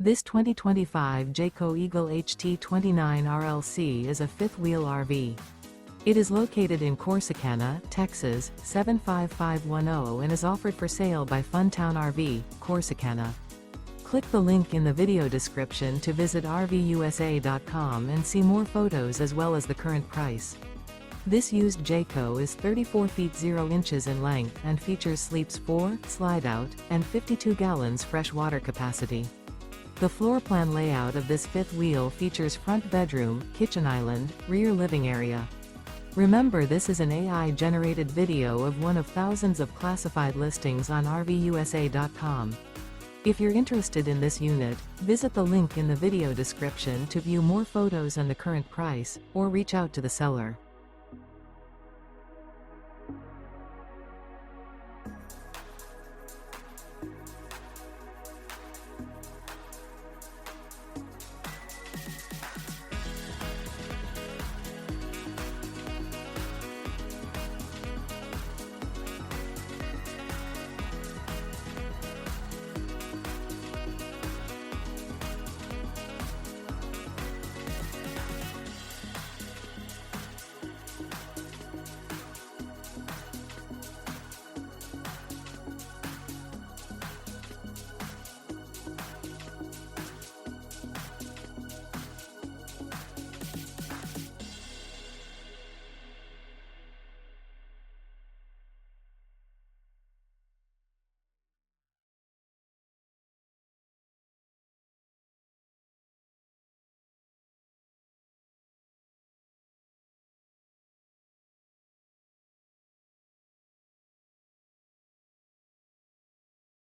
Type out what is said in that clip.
This 2025 Jayco Eagle HT 29 RLC is a fifth-wheel RV. It is located in Corsicana, Texas, 75510 and is offered for sale by Funtown RV, Corsicana. Click the link in the video description to visit RVUSA.com and see more photos as well as the current price. This used Jayco is 34 feet 0 inches in length and features sleeps 4, Slideout, and 52 gallons fresh water capacity. The floor plan layout of this fifth wheel features front bedroom, kitchen island, rear living area. Remember, this is an AI-generated video of one of thousands of classified listings on RVUSA.com. If you're interested in this unit, visit the link in the video description to view more photos and the current price, or reach out to the seller.